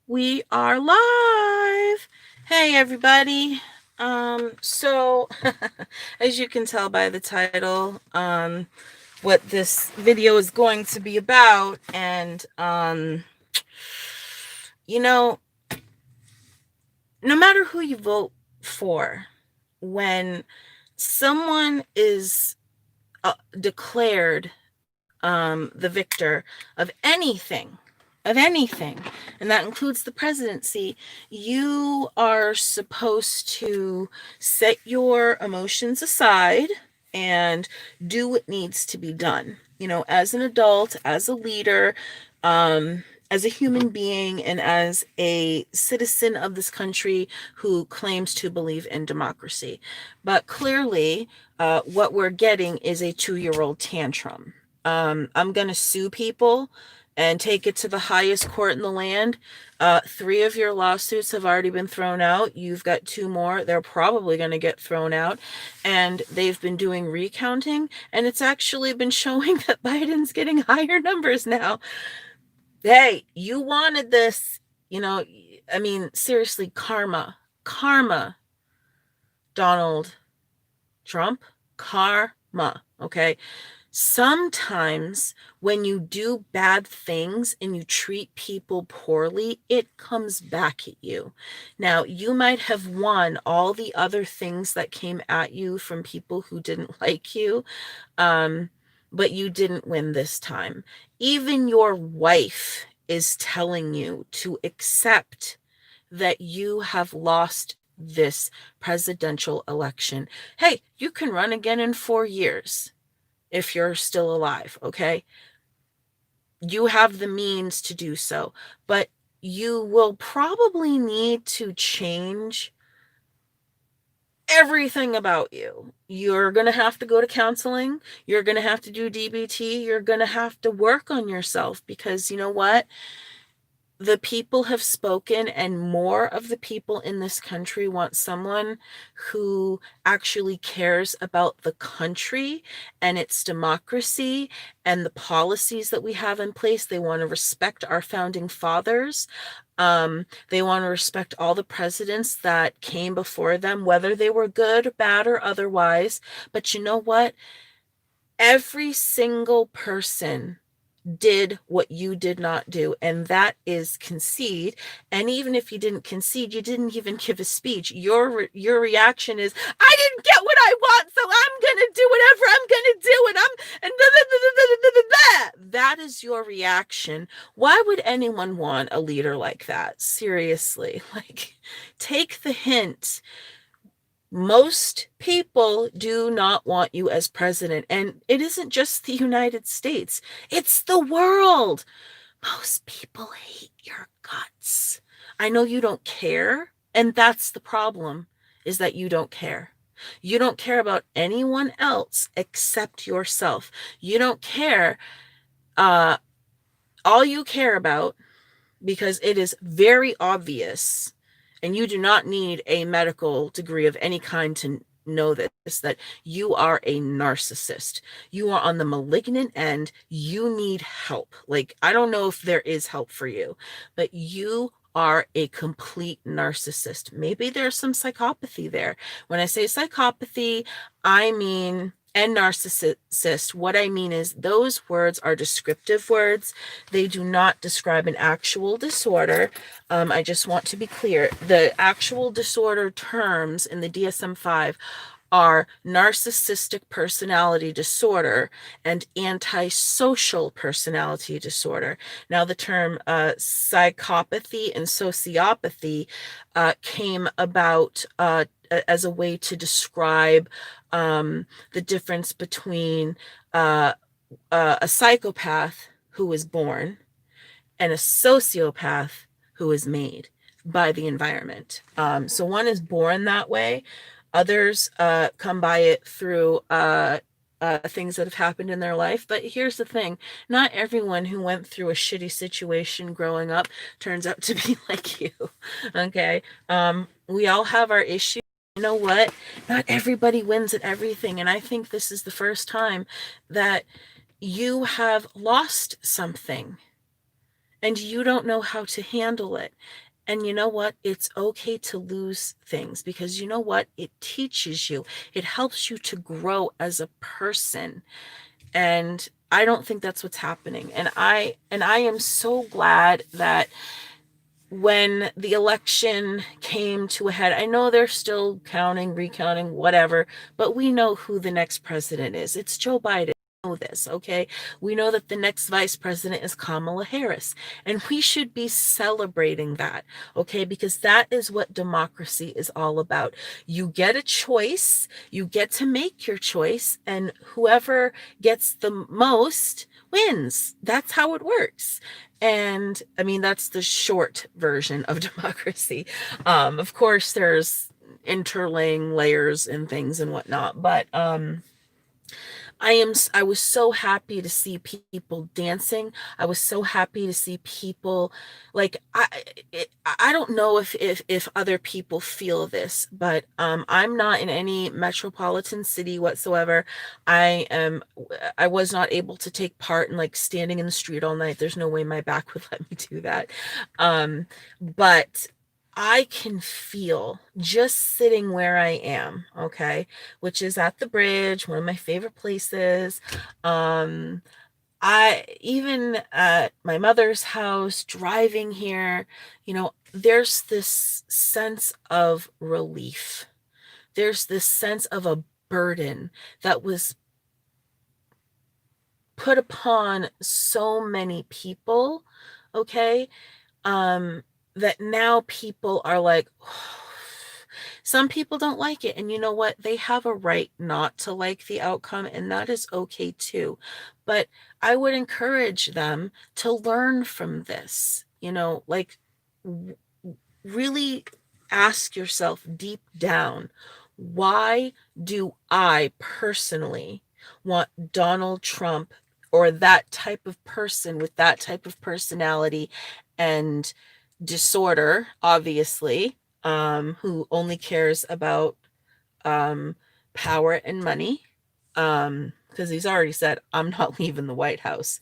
We are live. Hey everybody. So as you can tell by the title, what this video is going to be about, and you know, no matter who you vote for, when someone is declared the victor of anything, and that includes the presidency, you are supposed to set your emotions aside and do what needs to be done. You know, as an adult, as a leader, as a human being, and as a citizen of this country who claims to believe in democracy. But clearly, what we're getting is a 2-year-old tantrum. I'm going to sue people and take it to the highest court in the land. 3 of your lawsuits have already been thrown out. You've got 2 more. They're probably going to get thrown out. And they've been doing recounting, and it's actually been showing that Biden's getting higher numbers now. Hey, you wanted this. You know, I mean, seriously, karma. Karma, Donald Trump. Karma, okay? Sometimes when you do bad things and you treat people poorly, it comes back at you. Now, you might have won all the other things that came at you from people who didn't like you, but you didn't win this time. Even your wife is telling you to accept that you have lost this presidential election. Hey, you can run again in 4 years if you're still alive, okay? You have the means to do so, but you will probably need to change everything about you. You're going to have to go to counseling. You're going to have to do DBT. You're going to have to work on yourself, because you know what? The people have spoken, and more of the people in this country want someone who actually cares about the country and its democracy and the policies that we have in place. They want to respect our founding fathers. They want to respect all the presidents that came before them, whether they were good, bad, or otherwise. But you know what? Every single person did what you did not do, and that is concede. And even if you didn't concede, you didn't even give a speech. Your reaction is, I didn't get what I want, so I'm gonna do whatever I'm gonna do, and that is your reaction. Why would anyone want a leader like that? Seriously, like, take the hint. Most people do not want you as president. And it isn't just the United States, it's the world. Most people hate your guts. I know you don't care. And that's the problem, is that you don't care. You don't care about anyone else except yourself. You don't care. All you care about, because it is very obvious, and you do not need a medical degree of any kind to know this, that you are a narcissist. You are on the malignant end. You need help. Like, I don't know if there is help for you, but you are a complete narcissist. Maybe there's some psychopathy there. When I say psychopathy, I mean, and narcissist, what I mean is those words are descriptive words. They do not describe an actual disorder. I just want to be clear. The actual disorder terms in the DSM-5 are narcissistic personality disorder and antisocial personality disorder. Now, the term psychopathy and sociopathy came about as a way to describe the difference between a psychopath who is born and a sociopath who is made by the environment. So one is born that way. Others come by it through things that have happened in their life. But here's the thing. Not everyone who went through a shitty situation growing up turns out to be like you. Okay? We all have our issues. You know what? Not everybody wins at everything. And I think this is the first time that you have lost something. and you don't know how to handle it. And you know what? It's okay to lose things, because you know what? It teaches you. It helps you to grow as a person. And I don't think that's what's happening. And I am so glad that when the election came to a head, I know they're still counting, recounting, whatever, but we know who the next president is. It's Joe Biden. We know this, okay? We know that the next vice president is Kamala Harris, and we should be celebrating that, okay? Because that is what democracy is all about. You get a choice, you get to make your choice, and whoever gets the most wins. That's how it works. And I mean, that's the short version of democracy. Of course, there's interlaying layers and things and whatnot, but I was so happy to see people dancing. I was so happy to see people, like, I don't know if other people feel this, but I'm not in any metropolitan city whatsoever. I was not able to take part in like standing in the street all night. There's no way my back would let me do that. But I can feel, just sitting where I am, okay, which is at the bridge, one of my favorite places. Um, I even at my mother's house, driving here, there's this sense of relief. There's this sense of a burden that was put upon so many people, okay? um that now people are like, some people don't like it, and you know what, they have a right not to like the outcome, and that is okay too. But I would encourage them to learn from this, like, really ask yourself deep down, why do I personally want Donald Trump, or that type of person with that type of personality and disorder, obviously, who only cares about um, power and money, because he's already said, I'm not leaving the White House.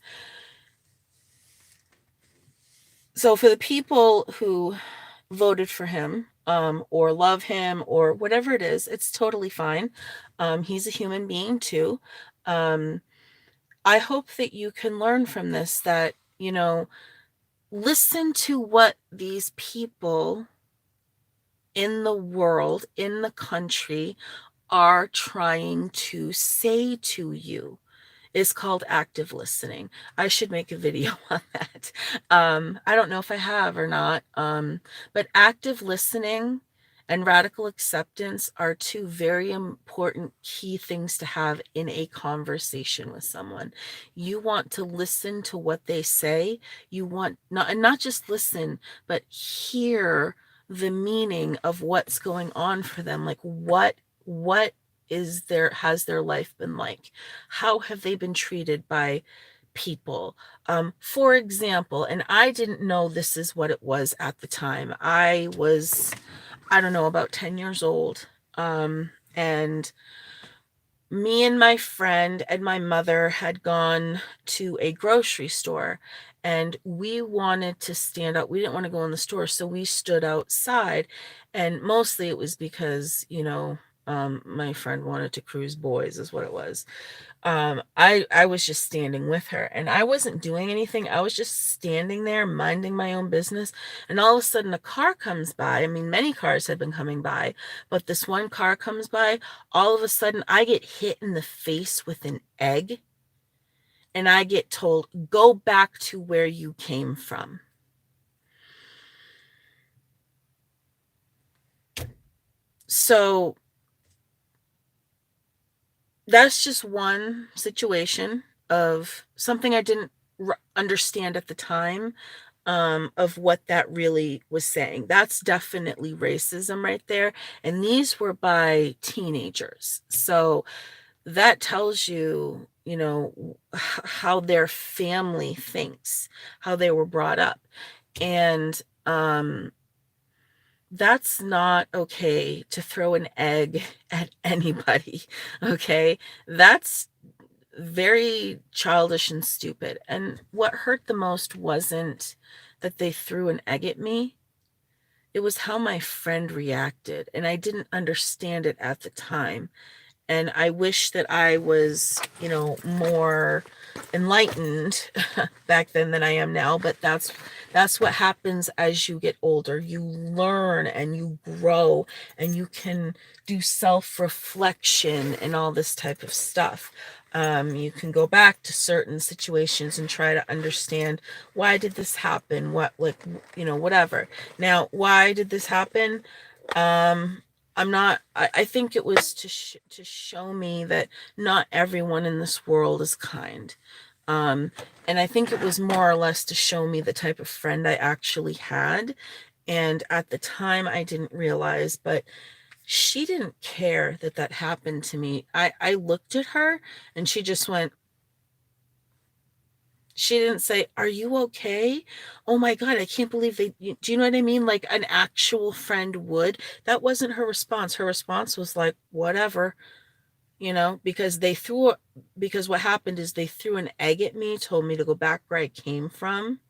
So for the people who voted for him, or love him, or whatever it is, it's totally fine. He's a human being too. Um, I hope that you can learn from this, that, listen to what these people in the world, in the country, are trying to say to you. Is called active listening. I should make a video on that. I don't know if I have or not, but active listening and radical acceptance are two very important key things to have in a conversation with someone. You want to listen to what they say. You want not just listen, but hear the meaning of what's going on for them. Like, what has their life been like? How have they been treated by people? For example, and I didn't know this is what it was at the time. I was, I don't know, about 10 years old. And me and my friend and my mother had gone to a grocery store, and we wanted to stand out. We didn't want to go in the store, so we stood outside. And mostly it was because, my friend wanted to cruise boys, is what it was. I was just standing with her, and I wasn't doing anything. I was just standing there minding my own business. And all of a sudden a car comes by. I mean, many cars had been coming by, but this one car comes by. All of a sudden I get hit in the face with an egg, and I get told, go back to where you came from. So that's just one situation of something I didn't understand at the time, of what that really was saying. That's definitely racism right there. And these were by teenagers. So that tells you, how their family thinks, how they were brought up. And that's not okay to throw an egg at anybody. Okay. very childish and stupid. And what hurt the most wasn't that they threw an egg at me. It was how my friend reacted, and I didn't understand it at the time. And I wish that I was, more enlightened back then than I am now. But that's what happens as you get older. You learn and you grow, and you can do self-reflection and all this type of stuff. You can go back to certain situations and try to understand, why did this happen, whatever. Now, why did this happen? I think it was to show me that not everyone in this world is kind. Um, and I think it was more or less to show me the type of friend I actually had. And at the time, I didn't realize, but she didn't care that that happened to me. I looked at her, and she just went, she didn't say, "Are you okay? Oh my God, I can't believe do you know what I mean? Like an actual friend would. That wasn't her response. Her response was like, whatever, because what happened is they threw an egg at me, told me to go back where I came from.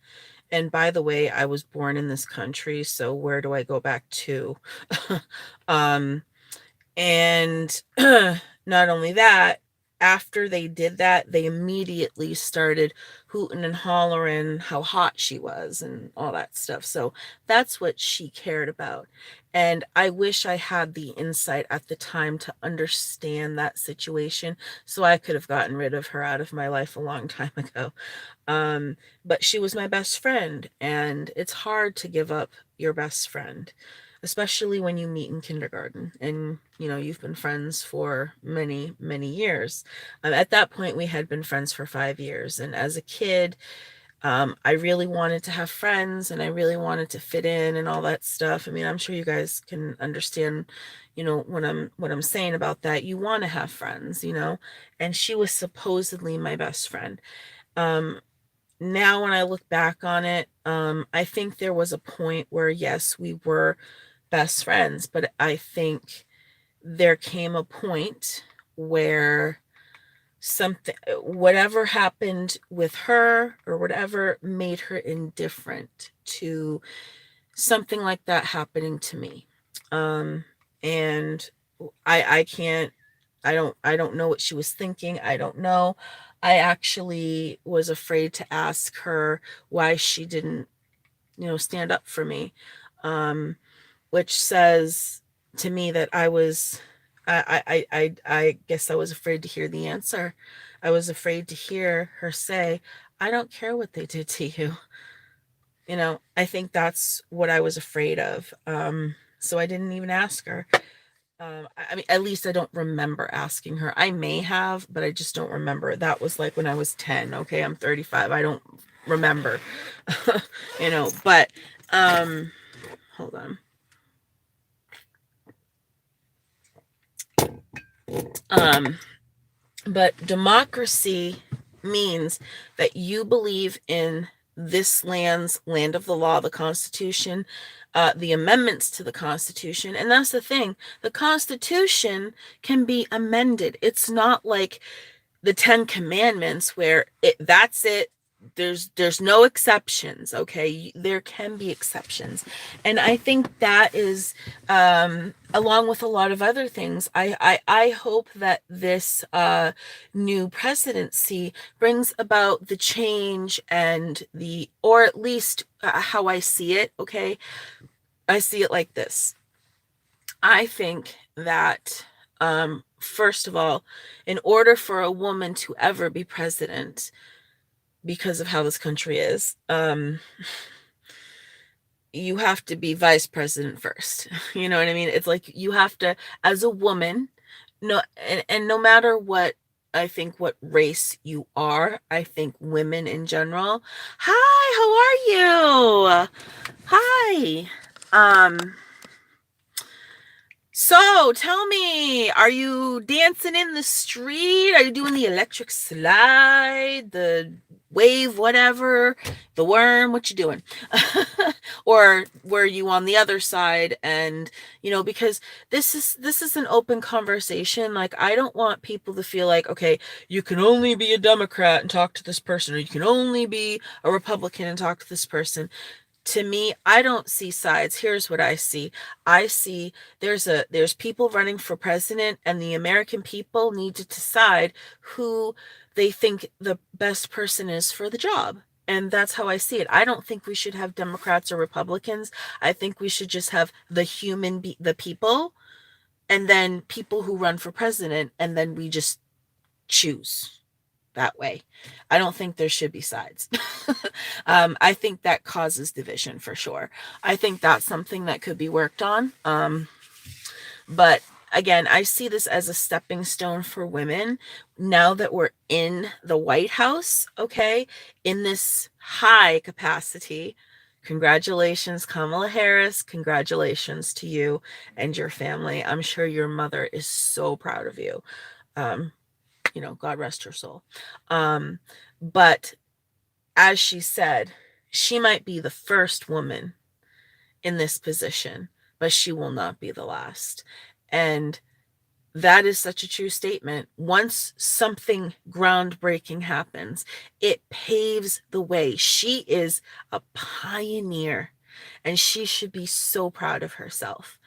And by the way, I was born in this country, so where do I go back to? um, and not only that, after they did that, they immediately started hooting and hollering how hot she was and all that stuff. So that's what she cared about. And I wish I had the insight at the time to understand that situation, so I could have gotten rid of her out of my life a long time ago. But she was my best friend, and it's hard to give up your best friend, especially when you meet in kindergarten and you've been friends for many, many years. At that point, we had been friends for 5 years, and as a kid, I really wanted to have friends, and I really wanted to fit in and all that stuff. I mean, I'm sure you guys can understand, what I'm saying about that. You want to have friends, and she was supposedly my best friend. Um, Now when I look back on it, I think there was a point where, yes, we were best friends, but I think there came a point where whatever happened with her or whatever made her indifferent to something like that happening to me. And I can't, I don't know what she was thinking. I don't know. I actually was afraid to ask her why she didn't, stand up for me. Um, which says to me that I guess I was afraid to hear the answer. I was afraid to hear her say, "I don't care what they did to you." I think that's what I was afraid of. So I didn't even ask her. I mean, at least I don't remember asking her. I may have, but I just don't remember. That was like when I was 10. Okay, I'm 35. I don't remember. But hold on. Um, but democracy means that you believe in this land of the law, the Constitution, the amendments to the Constitution. And that's the thing. The Constitution can be amended. It's not like the 10 Commandments where that's it. There's no exceptions. Okay, there can be exceptions, and I think that is, along with a lot of other things. I hope that this new presidency brings about the change and or at least how I see it. Okay, I see it like this. I think that, first of all, in order for a woman to ever be president, because of how this country is, you have to be vice president first. You know what I mean? It's like you have to, as a woman, no, and no matter what, I think what race you are, I think women in general. Hi, how are you? Hi. So tell me, are you dancing in the street? Are you doing the electric slide? wave whatever, the worm, what you doing? Or were you on the other side? And because this is an open conversation. Like, I don't want people to feel like, okay, you can only be a Democrat and talk to this person, or you can only be a Republican and talk to this person. To me, I don't see sides. Here's what I see. I see there's people running for president, and the American people need to decide who they think the best person is for the job. And that's how I see it. I don't think we should have Democrats or Republicans. I think we should just have the people, and then people who run for president, and then we just choose that way. I don't think there should be sides. I think that causes division for sure. I think that's something that could be worked on. But again, I see this as a stepping stone for women now that we're in the White House, okay, in this high capacity. Congratulations, Kamala Harris. Congratulations to you and your family. I'm sure your mother is so proud of you. God rest her soul. But as she said, she might be the first woman in this position, but she will not be the last. And that is such a true statement. Once something groundbreaking happens, it paves the way. She is a pioneer, and she should be so proud of herself.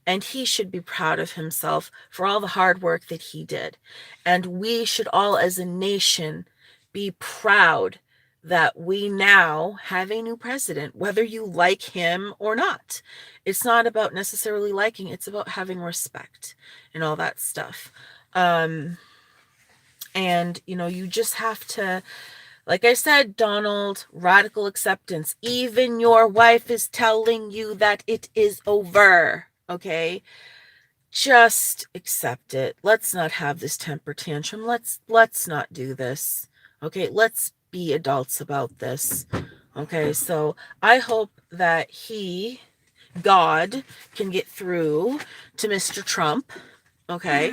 And he should be proud of himself for all the hard work that he did. And we should all, as a nation, be proud that we now have a new president, whether you like him or not. It's not about necessarily liking, it's about having respect and all that stuff. And you just have to, like I said, Donald, radical acceptance. Even your wife is telling you that it is over. Okay? Just accept it. Let's not have this temper tantrum. Let's not do this. Okay? Let's be adults about this. Okay? So I hope that God, can get through to Mr. Trump, okay,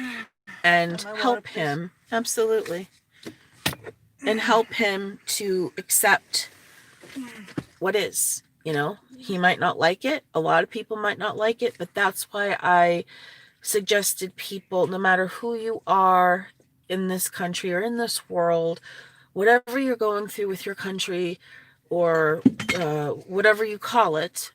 and help him. Absolutely. And help him to accept what is. He might not like it. A lot of people might not like it, but that's why I suggested people, no matter who you are in this country or in this world, whatever you're going through with your country, or whatever you call it,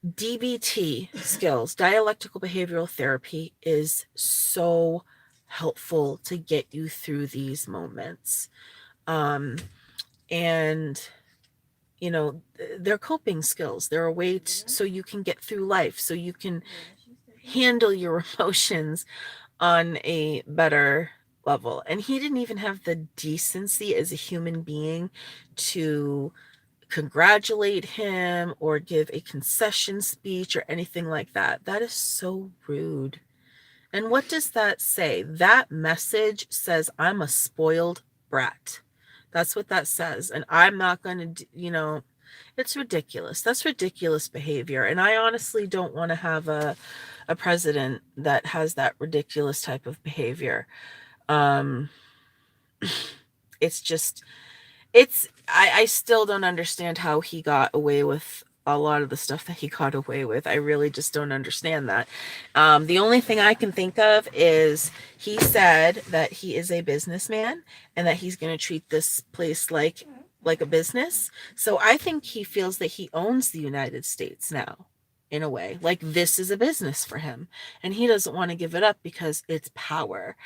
DBT skills, dialectical behavioral therapy, is so helpful to get you through these moments. And they're coping skills. They're a way so you can get through life, so you can handle your emotions on a better level. And he didn't even have the decency as a human being to congratulate him or give a concession speech or anything like that. That is so rude. And what does that say? That message says I'm a spoiled brat. That's what that says. And I'm not going to, it's ridiculous. That's ridiculous behavior. And I honestly don't want to have a president that has that ridiculous type of behavior. It's just, I still don't understand how he got away with a lot of the stuff that he got away with. I really just don't understand that. The only thing I can think of is he said that he is a businessman and that he's going to treat this place like a business. So I think he feels that he owns the United States now, in a way. Like, this is a business for him, and he doesn't want to give it up because it's power.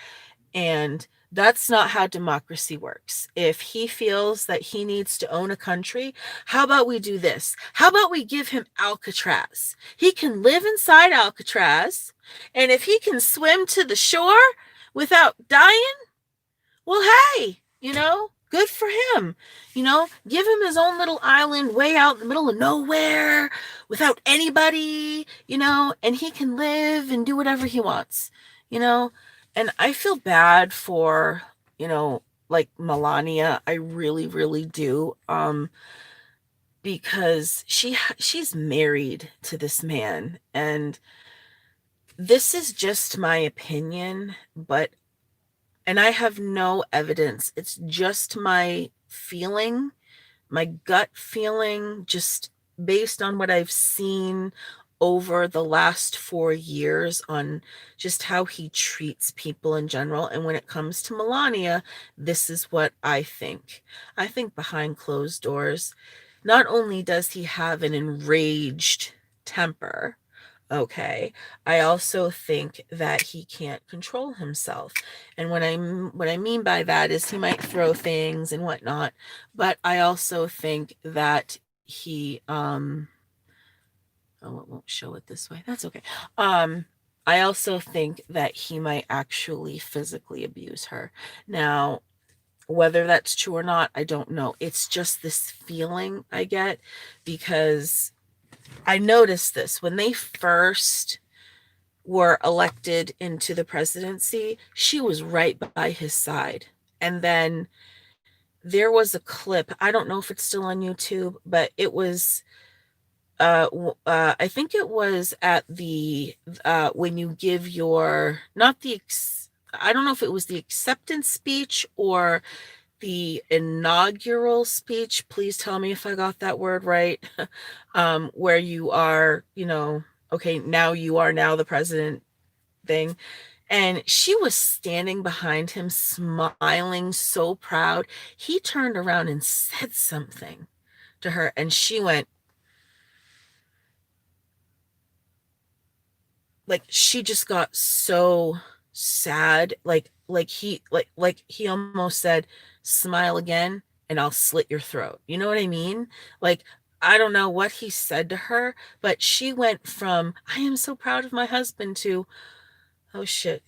And that's not how democracy works. If he feels that he needs to own a country, how about we do this? How about we give him Alcatraz? He can live inside Alcatraz, and if he can swim to the shore without dying, well, hey, good for him. Give him his own little island way out in the middle of nowhere without anybody, and he can live and do whatever he wants, And I feel bad for, like Melania. I really, really do. Because she's married to this man, and this is just my opinion, but And I have no evidence. It's just my feeling, my gut feeling, just based on what I've seen over the last 4 years on just how he treats people in general. And when it comes to Melania, this is what I think. I think behind closed doors, not only does he have an enraged temper, okay, I also think that he can't control himself. And what I mean by that is he might throw things and whatnot, but I also think that he oh, it won't show it this way. That's okay. Um, I also think that he might actually physically abuse her. Now, whether that's true or not, I don't know. It's just this feeling I get because I noticed this when they first were elected into the presidency, she was right by his side. And then there was a clip, I don't know if it's still on YouTube, but it was I think it was at the when you give your not the I don't know if it was the acceptance speech or the inaugural speech. Please tell me if I got that word right. Where you are, okay, now you are now the president thing. And she was standing behind him, smiling, so proud. He turned around and said something to her, and she went, like, she just got so sad. Like he almost said, smile again and I'll slit your throat. You know what I mean? Like, I don't know what he said to her, but she went from, I am so proud of my husband, to, oh shit,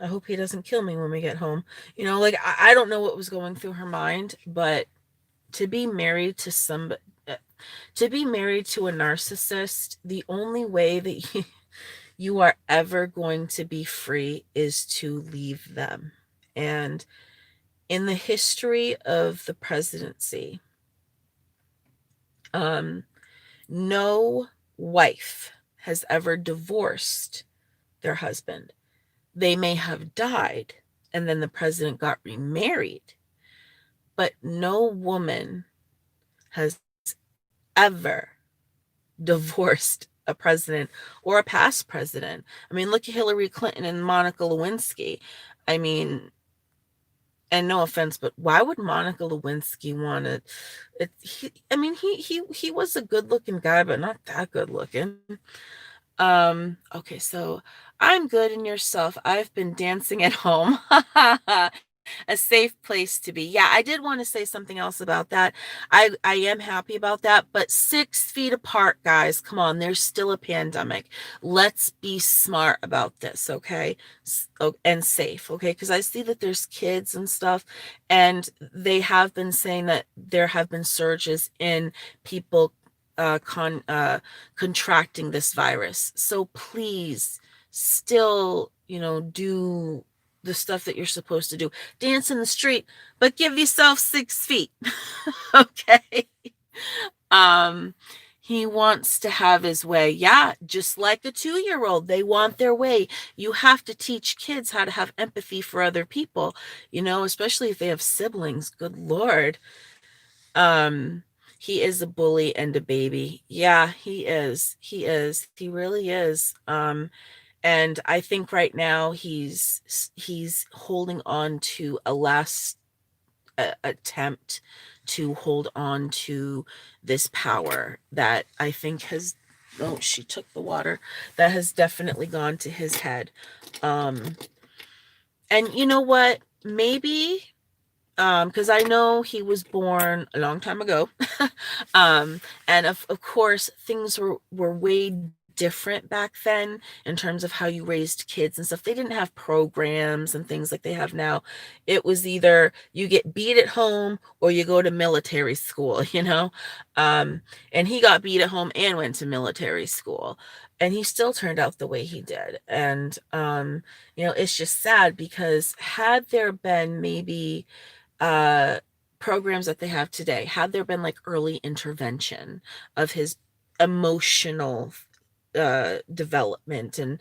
I hope he doesn't kill me when we get home. Like, I don't know what was going through her mind, but to be married to somebody, to be married to a narcissist, the only way that you are ever going to be free is to leave them. And in the history of the presidency, um, no wife has ever divorced their husband. They may have died and then the president got remarried, but no woman has ever divorced a president or a past president. I mean, look at Hillary Clinton and Monica Lewinsky. I mean, and no offense, but why would Monica Lewinsky want to? I mean, he was a good looking guy, but not that good looking. Okay, so I'm good in yourself. I've been dancing at home. A safe place to be. Yeah, I did want to say something else about that. I am happy about that, but 6 feet apart, guys. Come on, there's still a pandemic. Let's be smart about this, okay? And safe, okay? Because I see that there's kids and stuff, and they have been saying that there have been surges in people contracting this virus. So please still, do the stuff that you're supposed to do. Dance in the street, but give yourself 6 feet. Okay. Um, he wants to have his way. Yeah, just like a 2-year-old, they want their way. You have to teach kids how to have empathy for other people, especially if they have siblings. Good Lord. Um, he is a bully and a baby. Yeah, he is. He is. He really is. And I think right now he's holding on to a last attempt to hold on to this power that I think has, oh, she took the water, that has definitely gone to his head. Um, and you know what? Maybe because I know he was born a long time ago. And of course things were way different back then in terms of how you raised kids and stuff. They didn't have programs and things like they have now. It was either you get beat at home or you go to military school, and he got beat at home and went to military school, and he still turned out the way he did. And it's just sad because had there been maybe uh programs that they have today, had there been like early intervention of his emotional development and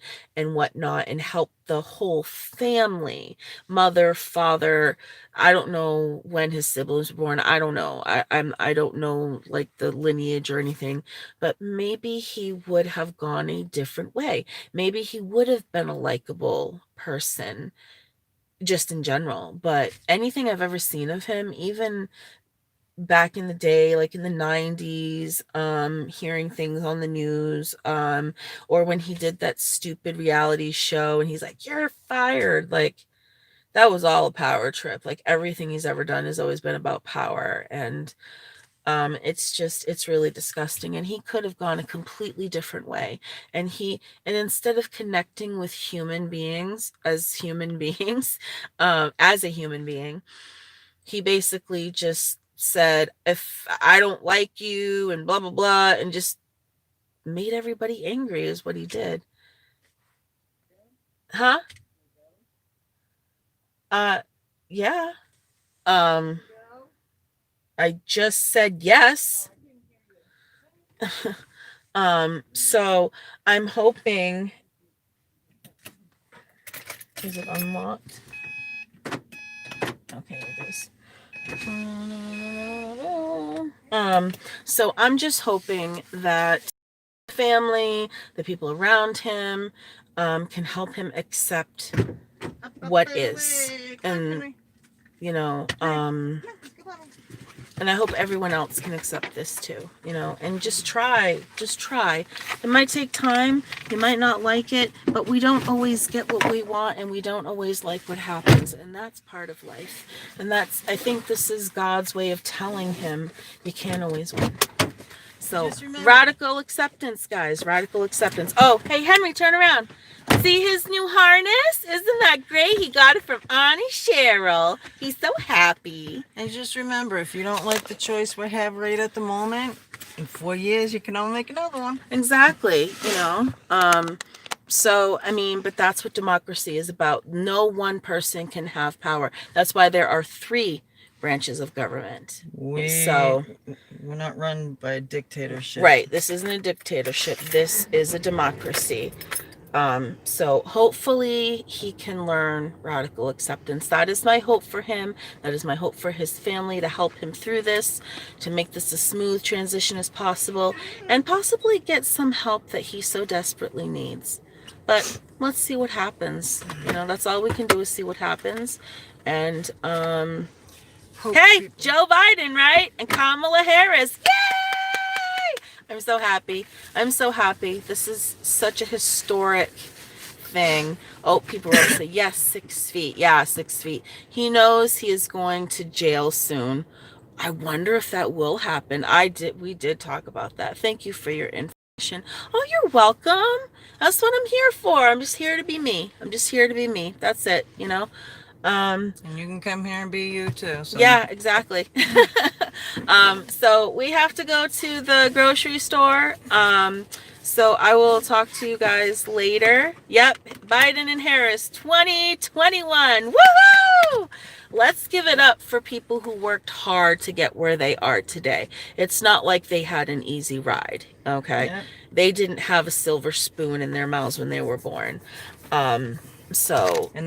whatnot, and help the whole family, mother, father. I don't know when his siblings were born. I don't know. I don't know like the lineage or anything, but maybe he would have gone a different way. Maybe he would have been a likable person just in general. But anything I've ever seen of him, even back in the day, like in the 90s, hearing things on the news, or when he did that stupid reality show and he's like, "You're fired," like that was all a power trip. Like everything he's ever done has always been about power. And it's really disgusting. And he could have gone a completely different way. And instead of connecting with human beings as human beings, as a human being, he basically just said, "If I don't like you," and blah blah blah, and just made everybody angry is what he did. Huh? uh yeah. um I just said yes. So I'm hoping. Is it unlocked? Okay, it is. So I'm just hoping that family, the people around him, can help him accept what is. And you know, and I hope everyone else can accept this too, and just try. It might take time, you might not like it, but we don't always get what we want, and we don't always like what happens, and that's part of life. And I think this is God's way of telling him you can't always win. So radical acceptance, guys. Radical acceptance. Oh, hey, Henry, turn around. See his new harness? Isn't that great? He got it from Auntie Cheryl. He's so happy. And just remember, if you don't like the choice we have right at the moment, in 4 years you can all make another one. Exactly. So, I mean, but that's what democracy is about. No one person can have power. That's why there are 3 branches of government. We're not run by a dictatorship. Right. This isn't a dictatorship. This is a democracy. So hopefully he can learn radical acceptance. That is my hope for him. That is my hope for his family, to help him through this, to make this a smooth transition as possible, and possibly get some help that he so desperately needs. But let's see what happens. That's all we can do, is see what happens. And, hey, Joe Biden, right? And Kamala Harris. Yay! I'm so happy. This is such a historic thing. Oh, people are going to say, yes, 6 feet. Yeah, 6 feet. He knows he is going to jail soon. I wonder if that will happen. We did talk about that. Thank you for your information. Oh, you're welcome. That's what I'm here for. I'm just here to be me. That's it, And you can come here and be you too. So. Yeah, exactly. So we have to go to the grocery store. So I will talk to you guys later. Yep, Biden and Harris 2021. Woohoo! Let's give it up for people who worked hard to get where they are today. It's not like they had an easy ride, okay? Yeah. They didn't have a silver spoon in their mouths when they were born. And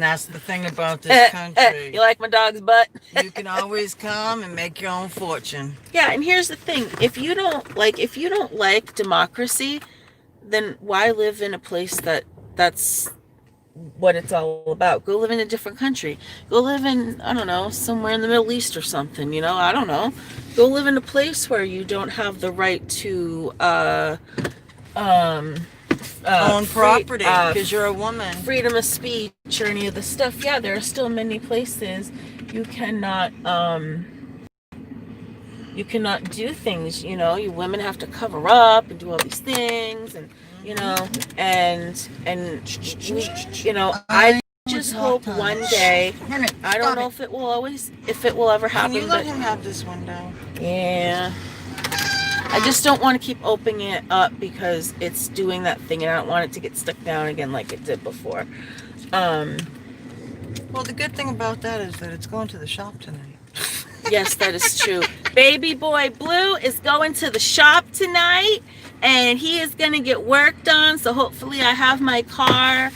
that's the thing about this country. You like my dog's butt? You can always come and make your own fortune. Yeah, and here's the thing. If you don't like democracy, then why live in a place that's what it's all about? Go live in a different country. Go live in, I don't know, somewhere in the Middle East or something, I don't know. Go live in a place where you don't have the right to own property because you're a woman. Freedom of speech or any of the stuff. Yeah, there are still many places you cannot do things. You women have to cover up and do all these things, and I just hope one day. I don't know if it will ever happen. Can you let him have this window? Yeah. I just don't want to keep opening it up because it's doing that thing, and I don't want it to get stuck down again like it did before. Well, the good thing about that is that it's going to the shop tonight. Yes, that is true. Baby boy Blue is going to the shop tonight. and he is going to get work done. So hopefully I have my car.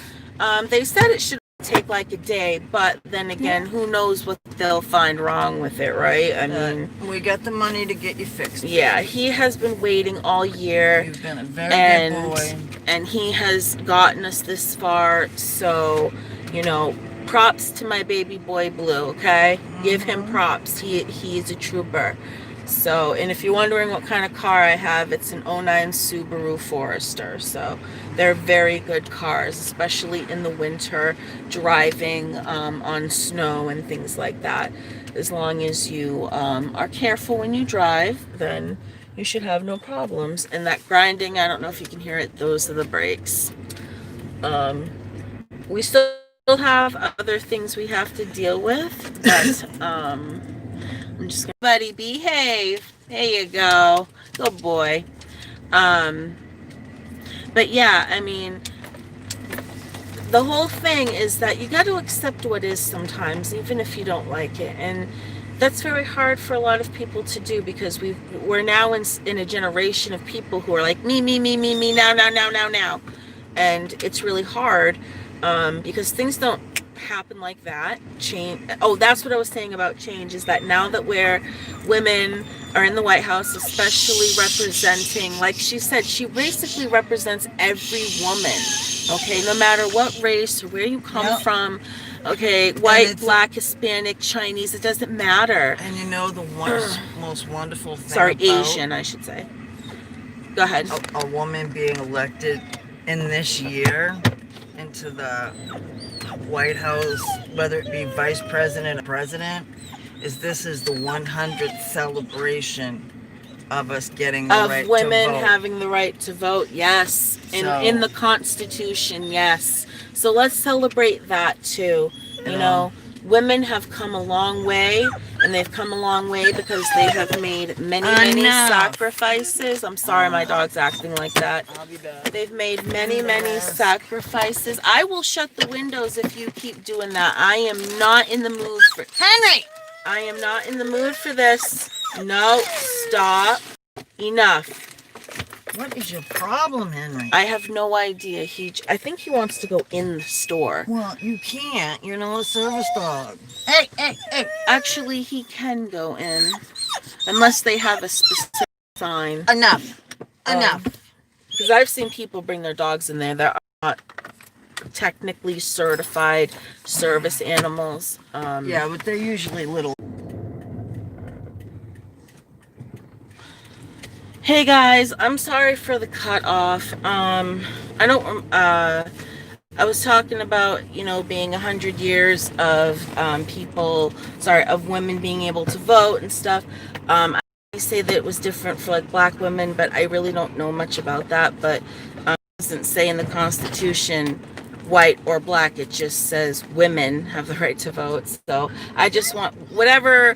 They said it should take like a day, but then again, who knows what they'll find wrong with it, right? I mean, we got the money to get you fixed. Yeah, he has been waiting all year. You've been a very good boy. And he has gotten us this far. So, you know, props to my baby boy Blue, okay? Give him props. He's a trooper. So, and if you're wondering what kind of car I have, it's an '09 Subaru Forester. So they're very good cars, especially in the winter, driving on snow and things like that. As long as you are careful when you drive, then you should have no problems. And that grinding, I don't know if you can hear it, those are the brakes. We still have other things we have to deal with, but I'm just gonna, buddy, behave. There you go. Good boy. But yeah, I mean, the whole thing is that you got to accept what is sometimes, even if you don't like it. And that's very hard for a lot of people to do, because we're now in a generation of people who are like, me, now. And it's really hard because things don't happen like that. Change. Oh, that's what I was saying about change, is that now that women are in the White House, especially representing, like she said, she basically represents every woman. Okay, no matter what race or where you come from. Okay, white, black, Hispanic, Chinese, it doesn't matter. And you know the most wonderful thing Asian, I should say. Go ahead. A woman being elected in this year into the White House, whether it be vice president or president, this is the 100th celebration of us getting the right to vote. Of women having the right to vote, yes. In the Constitution, yes. So let's celebrate that too. You know, women have come a long way, and they've come a long way because they have made many sacrifices. I'm sorry, my dog's acting like that. I'll be back. They've made many sacrifices. I will shut the windows if you keep doing that. I am not in the mood for Henry. I am not in the mood for this. No, stop. Enough. What is your problem, Henry? I have no idea. I think he wants to go in the store. Well, you can't. You're not a service dog. Hey. Actually, he can go in. Unless they have a specific sign. Enough. Because I've seen people bring their dogs in there that are not technically certified service animals. Yeah, but they're usually little. Hey guys, I'm sorry for the cut off. I was talking about, you know, being 100 years of of women being able to vote and stuff. I say that it was different for like black women, but I really don't know much about that. But it doesn't say in the Constitution white or black. It just says women have the right to vote. So I just want whatever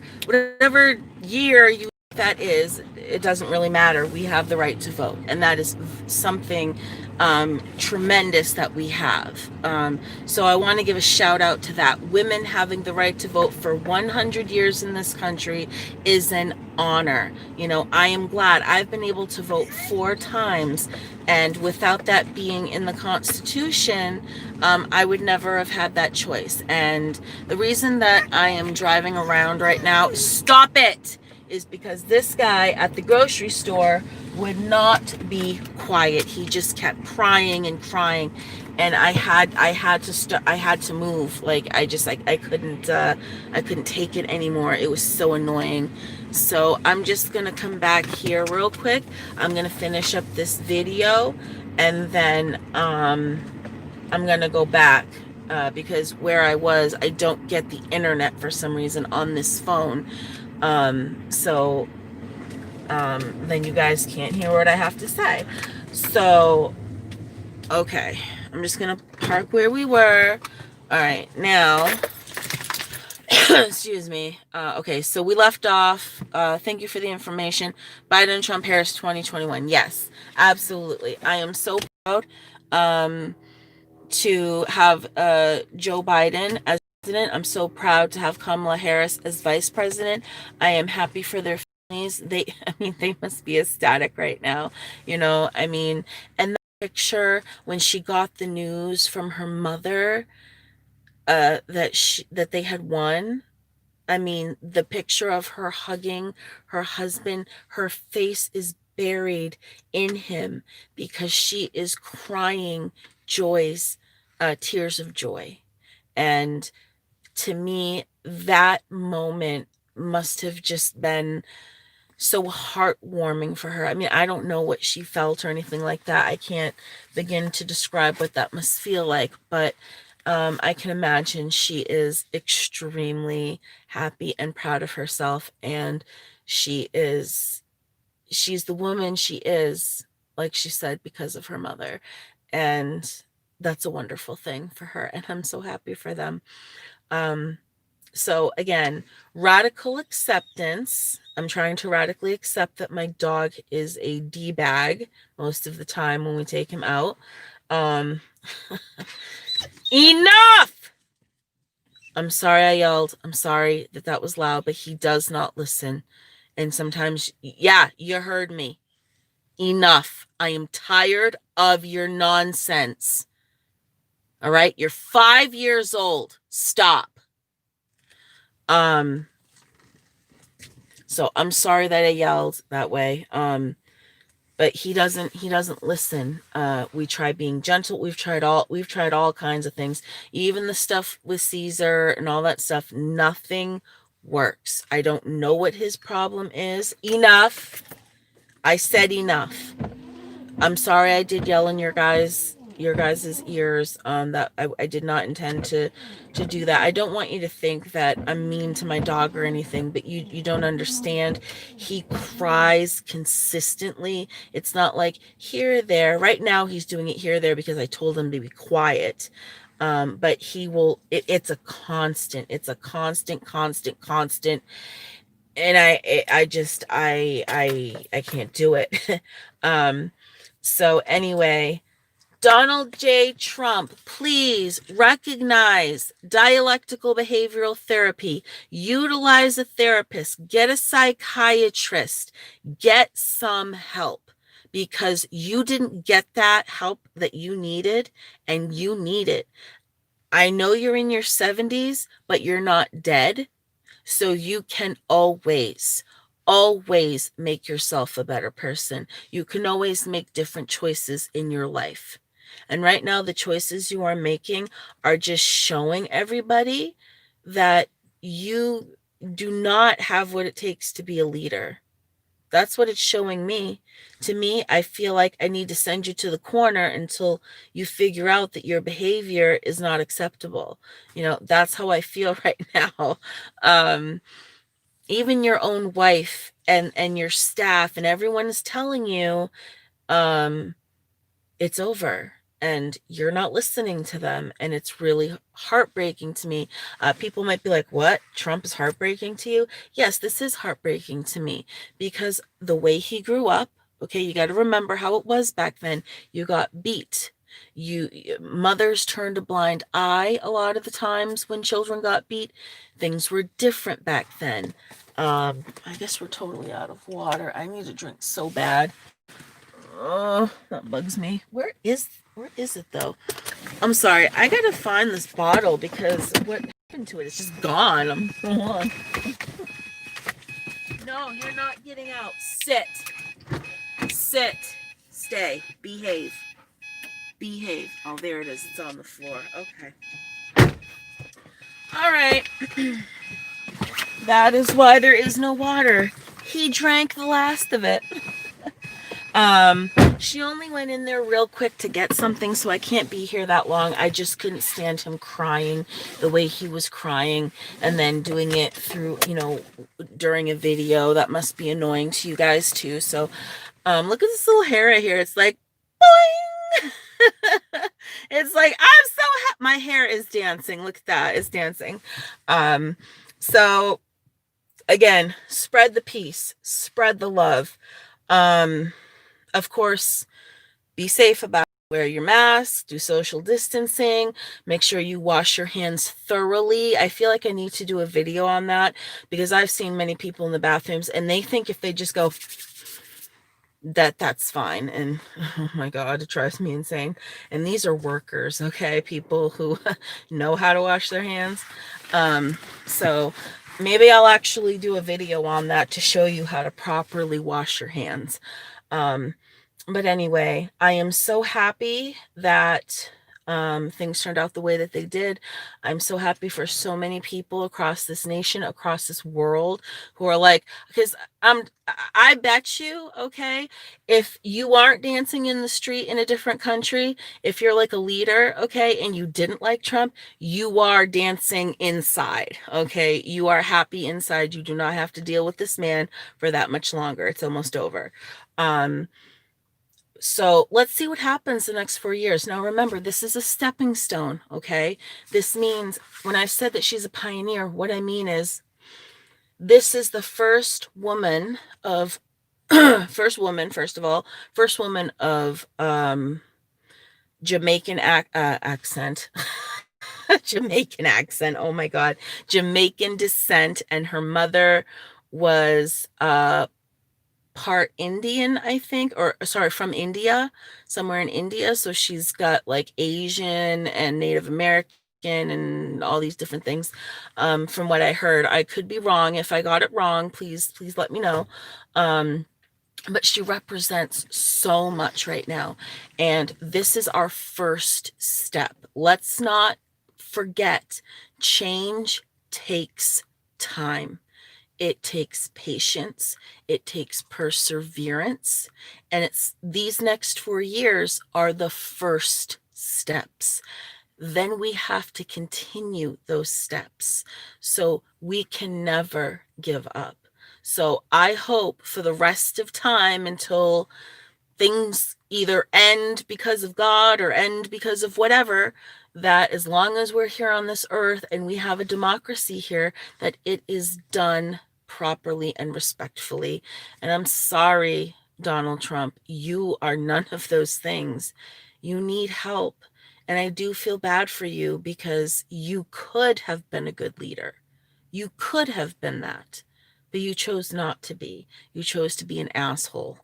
year you that is, it doesn't really matter. We have the right to vote, and that is something tremendous that we have. So I want to give a shout out to that. Women having the right to vote for 100 years in this country is an honor. You know, I am glad. I've been able to vote 4 times, and without that being in the Constitution, I would never have had that choice. And the reason that I am driving around right now, stop it, is because this guy at the grocery store would not be quiet. He just kept crying, and I had to move. Like I couldn't take it anymore. It was so annoying. So I'm just gonna come back here real quick. I'm gonna finish up this video, and then I'm gonna go back because where I was, I don't get the internet for some reason on this phone. Then you guys can't hear what I have to say. So, okay, I'm just gonna park where we were. All right, now, excuse me. Okay, so we left off. Thank you for the information. Biden and Trump Harris 2021. Yes, absolutely. I am so proud to have Joe Biden as president. I'm so proud to have Kamala Harris as vice president. I am happy for their they, I mean, they must be ecstatic right now, I mean, and that picture when she got the news from her mother, that they had won. I mean, the picture of her hugging her husband, her face is buried in him because she is crying joys, tears of joy. And to me, that moment must have just been so heartwarming for her. I mean, I don't know what she felt or anything like that. I can't begin to describe what that must feel like, but I can imagine she is extremely happy and proud of herself, and she is she's the woman she is, like she said, because of her mother, and that's a wonderful thing for her, and I'm so happy for them. Um, so again, radical acceptance. I'm trying to radically accept that my dog is a D bag most of the time when we take him out. Um, enough! I'm sorry I yelled. I'm sorry that that was loud, but he does not listen. And sometimes, yeah, you heard me. Enough. I am tired of your nonsense. All right? You're 5 years old. Stop. Um, so I'm sorry that I yelled that way. But he doesn't listen. We try being gentle. We've tried all kinds of things, even the stuff with Caesar and all that stuff. Nothing works. I don't know what his problem is. Enough. I said enough. I'm sorry I did yell in your guys's ears. That I did not intend to do that. I don't want you to think that I'm mean to my dog or anything, but you don't understand. He cries consistently. It's not like here or there. Right now he's doing it here or there because I told him to be quiet. But he will. It's a constant. It's a constant, constant, constant, and I can't do it. um so anyway, Donald J. Trump, please recognize dialectical behavioral therapy. Utilize a therapist, get a psychiatrist, get some help, because you didn't get that help that you needed, and you need it. I know you're in your 70s, but you're not dead. So you can always make yourself a better person. You can always make different choices in your life. And right now, the choices you are making are just showing everybody that you do not have what it takes to be a leader. That's what it's showing me. To me, I feel like I need to send you to the corner until you figure out that your behavior is not acceptable. That's how I feel right now. Um, Even your own wife and your staff and everyone is telling you, um, it's over, and you're not listening to them, and it's really heartbreaking to me. People might be like, what, Trump is heartbreaking to you? Yes, this is heartbreaking to me, because the way he grew up. Okay, you got to remember how it was back then. You got beat. You Mothers turned a blind eye a lot of the times when children got beat. Things were different back then. I guess we're totally out of water. I need a drink so bad. Oh, that bugs me. Where is it though? I'm sorry. I gotta find this bottle because what happened to it? It's just gone. Hold on. No, you're not getting out. Sit. Sit. Stay. Behave. Behave. Oh, there it is. It's on the floor. Okay. All right. That is why there is no water. He drank the last of it. She only went in there real quick to get something, so I can't be here that long. I just couldn't stand him crying the way he was crying, and then doing it through, during a video. That must be annoying to you guys too. So, look at this little hair right here. It's like, boing! It's like, I'm so happy. My hair is dancing. Look at that. It's dancing. So again, spread the peace, spread the love. Of course, be safe about wear your mask, do social distancing, make sure you wash your hands thoroughly. I feel like I need to do a video on that because I've seen many people in the bathrooms and they think if they just go that's fine. And oh my God, it drives me insane. And these are workers, okay? People who know how to wash their hands. So maybe I'll actually do a video on that to show you how to properly wash your hands. Um, but anyway, I am so happy that things turned out the way that they did. I'm so happy for so many people across this nation, across this world, who are like, because I bet you, okay, if you aren't dancing in the street in a different country, if you're like a leader, okay, and you didn't like Trump, you are dancing inside, okay? You are happy inside. You do not have to deal with this man for that much longer. It's almost over. So let's see what happens the next 4 years. Now, remember, this is a stepping stone, okay? This means when I said that she's a pioneer, what I mean is this is the first woman of, first of all, first woman of Jamaican accent. Jamaican accent. Oh my God. Jamaican descent. And her mother was part Indian, I think, or sorry, from India, somewhere in India. So she's got like Asian and Native American and all these different things. From what I heard, I could be wrong. If I got it wrong, please let me know. But she represents so much right now. And this is our first step. Let's not forget, change takes time. It takes patience, it takes perseverance, and it's these next 4 years are the first steps. Then we have to continue those steps. So we can never give up. So I hope for the rest of time until things either end because of God or end because of whatever, that as long as we're here on this earth and we have a democracy here, that it is done properly and respectfully. And I'm sorry, Donald Trump, you are none of those things. You need help. And I do feel bad for you because you could have been a good leader. You could have been that, but you chose not to be. You chose to be an asshole.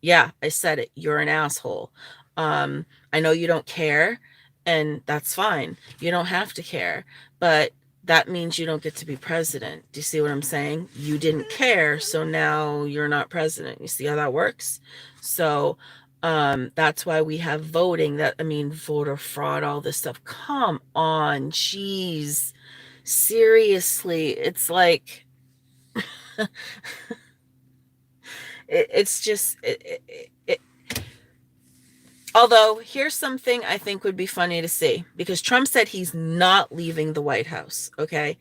Yeah, I said it. You're an asshole. I know you don't care, and that's fine. You don't have to care, but that means you don't get to be president. Do you see what I'm saying? You didn't care, so now you're not president. You see how that works? So that's why we have voting. That, I mean, voter fraud, all this stuff. Come on, jeez. Seriously, it's like it's just although here's something I think would be funny to see, because Trump said he's not leaving the White House, okay?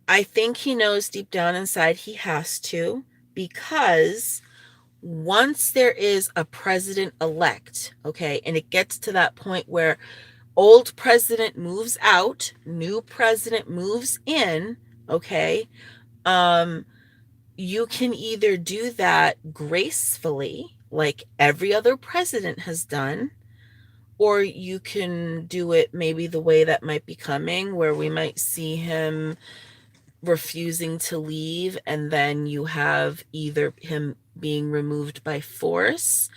I think he knows deep down inside he has to, because once there is a president elect, okay, and it gets to that point where old president moves out, new president moves in, okay, you can either do that gracefully, like every other president has done, or you can do it maybe the way that might be coming, where we might see him refusing to leave, and then you have either him being removed by force.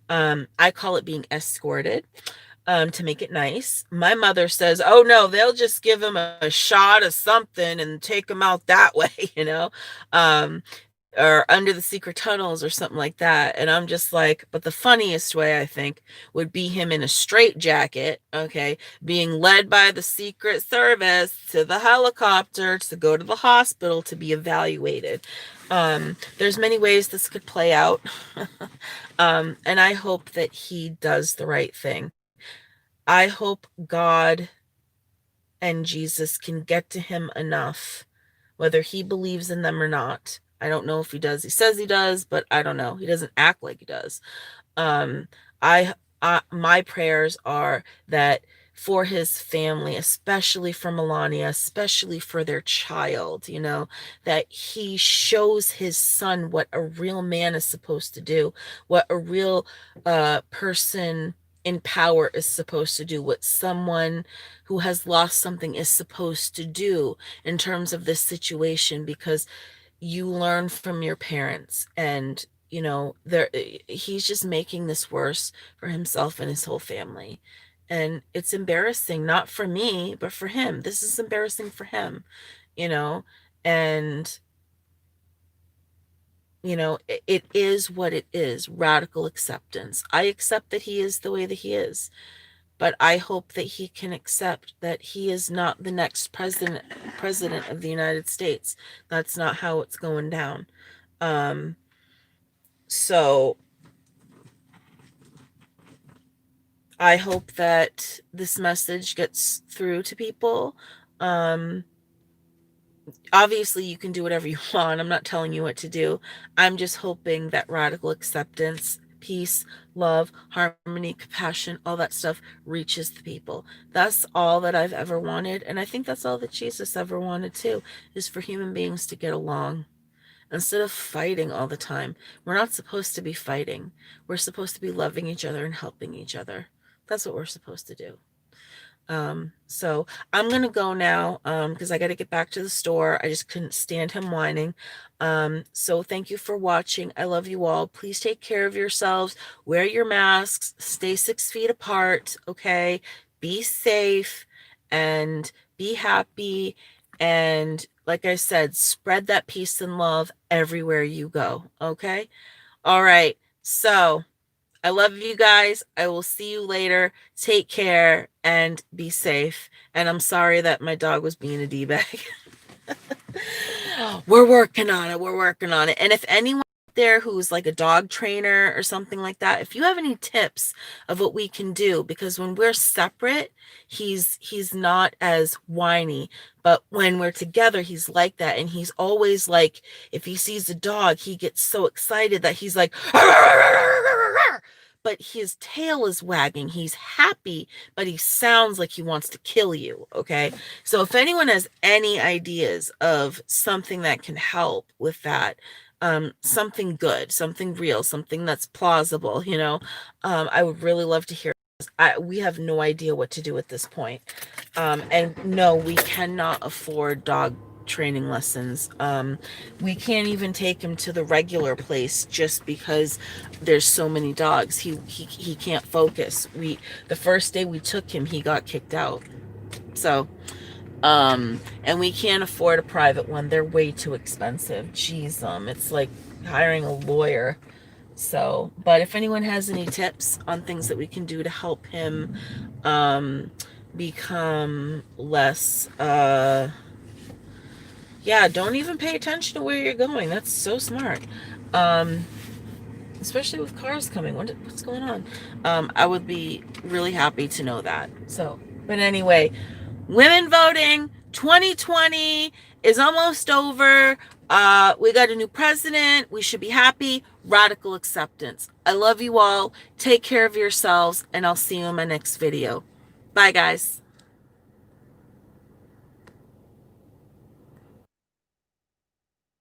I call it being escorted. To make it nice. My mother says, oh no, they'll just give him a shot of something and take him out that way, you know, or under the secret tunnels or something like that. And I'm just like, but the funniest way I think would be him in a straitjacket, okay, being led by the Secret Service to the helicopter to go to the hospital to be evaluated. There's many ways this could play out. And I hope that he does the right thing. I hope God and Jesus can get to him enough, whether he believes in them or not. I don't know if he does. He says he does, but I don't know. He doesn't act like he does. Um, I, my prayers are that for his family, especially for Melania, especially for their child, you know, that he shows his son what a real man is supposed to do, what a real person in power is supposed to do, what someone who has lost something is supposed to do in terms of this situation, because you learn from your parents, and there he's just making this worse for himself and his whole family. And it's embarrassing, not for me but for him. This is embarrassing for him, you know and it is what it is. Radical acceptance. I accept that he is the way that he is, but I hope that he can accept that he is not the next president of the United States. That's not how it's going down. So I hope that this message gets through to people. Um, Obviously, you can do whatever you want. I'm not telling you what to do. I'm just hoping that radical acceptance, peace, love, harmony, compassion, all that stuff reaches the people. That's all that I've ever wanted. And I think that's all that Jesus ever wanted too, is for human beings to get along instead of fighting all the time. We're not supposed to be fighting. We're supposed to be loving each other and helping each other. That's what we're supposed to do. So I'm gonna go now, because I gotta get back to the store. I just couldn't stand him whining. So thank you for watching. I love you all. Please take care of yourselves. Wear your masks. Stay 6 feet apart. Okay. Be safe and be happy. And like I said, spread that peace and love everywhere you go. Okay. All right. So I love you guys. I will see you later. Take care and be safe. And I'm sorry that my dog was being a D-bag. We're working on it. We're working on it. And if anyone there who's like a dog trainer or something like that, if you have any tips of what we can do, because when we're separate, he's not as whiny, but when we're together, he's like that. And he's always like, if he sees a dog, he gets so excited that he's like, but his tail is wagging. He's happy, but he sounds like he wants to kill you. Okay. So if anyone has any ideas of something that can help with that, something good, something real, something that's plausible, I would really love to hear. We have no idea what to do at this point. And no, we cannot afford dog training lessons. We can't even take him to the regular place just because there's so many dogs. He can't focus. The first day we took him, he got kicked out. So, and we can't afford a private one. They're way too expensive. Jeez, it's like hiring a lawyer. So, but if anyone has any tips on things that we can do to help him become less yeah, don't even pay attention to where you're going. That's so smart. Especially with cars coming. What's going on? I would be really happy to know that. So, but anyway, women voting 2020 is almost over. We got a new president. We should be happy. Radical acceptance. I love you all. Take care of yourselves, and I'll see you in my next video. Bye, guys.